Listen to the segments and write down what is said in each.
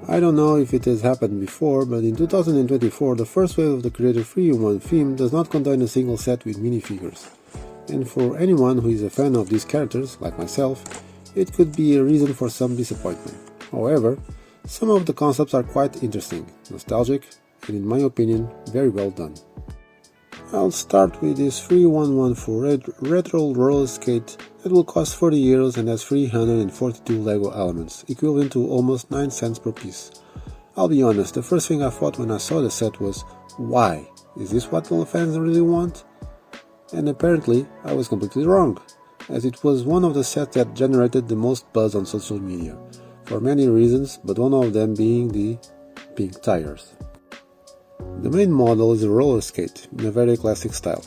I don't know if it has happened before, but in 2024 the first wave of the Creator 3-in-1 theme does not contain a single set with minifigures. And for anyone who is a fan of these characters, like myself, it could be a reason for some disappointment. However, some of the concepts are quite interesting, nostalgic, and in my opinion, very well done. I'll start with this 3114 retro roller skate that will cost 40 euros and has 342 LEGO elements, equivalent to almost 9 cents per piece. I'll be honest, the first thing I thought when I saw the set was, why? Is this what the fans really want? And apparently, I was completely wrong, as it was one of the sets that generated the most buzz on social media, for many reasons, but one of them being the pink tires. The main model is a roller skate in a very classic style.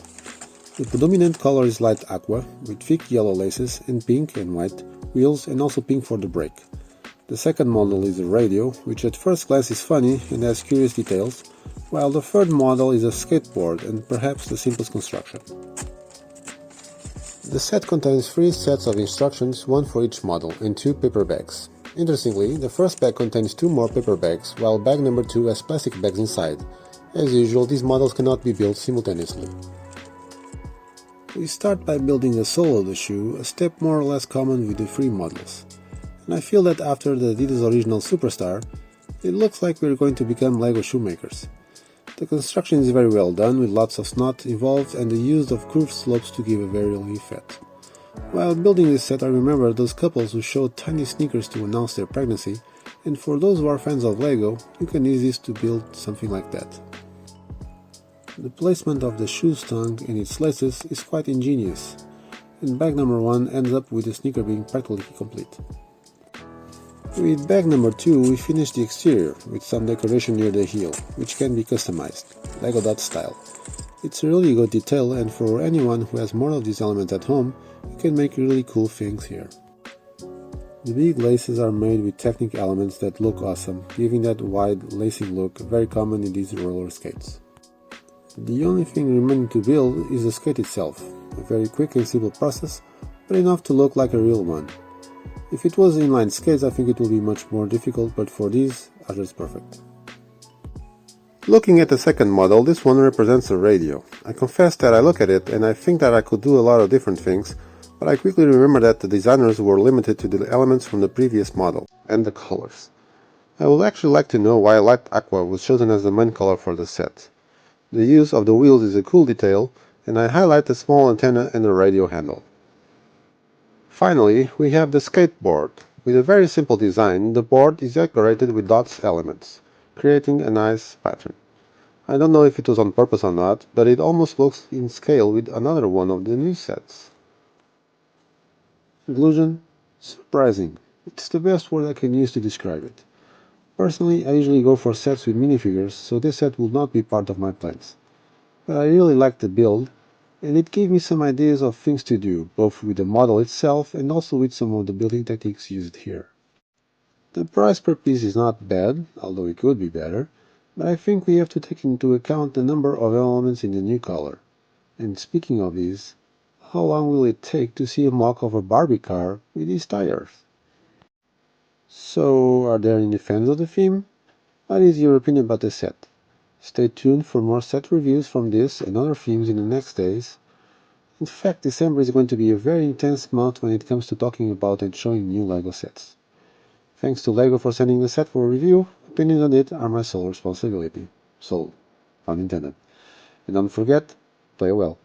The predominant color is light aqua, with thick yellow laces and pink and white wheels and also pink for the brake. The second model is a radio, which at first glance is funny and has curious details, while the third model is a skateboard and perhaps the simplest construction. The set contains 3 sets of instructions, one for each model, and 2 paper bags. Interestingly, the first bag contains 2 more paper bags, while bag number 2 has plastic bags inside. As usual, these models cannot be built simultaneously. We start by building the sole of the shoe, a step more or less common with the 3 models. And I feel that after the Adidas Original Superstar, it looks like we're going to become LEGO shoemakers. The construction is very well done, with lots of snot involved and the use of curved slopes to give a very relief effect. While building this set, I remember those couples who showed tiny sneakers to announce their pregnancy, and for those who are fans of LEGO, you can use this to build something like that. The placement of the shoe's tongue and its laces is quite ingenious, and bag number 1 ends up with the sneaker being practically complete. With bag number 2 we finish the exterior, with some decoration near the heel, which can be customized, LEGO Dot style. It's a really good detail, and for anyone who has more of these elements at home, you can make really cool things here. The big laces are made with Technic elements that look awesome, giving that wide lacing look very common in these roller skates. The only thing remaining to build is the skate itself, a very quick and simple process, but enough to look like a real one. If it was inline skates, I think it would be much more difficult, but for these, are just perfect. Looking at the second model, this one represents a radio. I confess that I look at it and I think that I could do a lot of different things, but I quickly remember that the designers were limited to the elements from the previous model, and the colors. I would actually like to know why light aqua was chosen as the main color for the set. The use of the wheels is a cool detail, and I highlight the small antenna and the radio handle. Finally, we have the skateboard. With a very simple design, the board is decorated with dots elements, creating a nice pattern. I don't know if it was on purpose or not, but it almost looks in scale with another one of the new sets. Conclusion: surprising. It's the best word I can use to describe it. Personally, I usually go for sets with minifigures, so this set will not be part of my plans. But I really liked the build, and it gave me some ideas of things to do, both with the model itself and also with some of the building techniques used here. The price per piece is not bad, although it could be better, but I think we have to take into account the number of elements in the new color. And speaking of these, how long will it take to see a mock of a Barbie car with these tires? So, are there any fans of the theme? What is your opinion about the set? Stay tuned for more set reviews from this and other themes in the next days. In fact, December is going to be a very intense month when it comes to talking about and showing new LEGO sets. Thanks to LEGO for sending the set for a review. Opinions on it are my sole responsibility. Sole, pun intended. And don't forget, play well.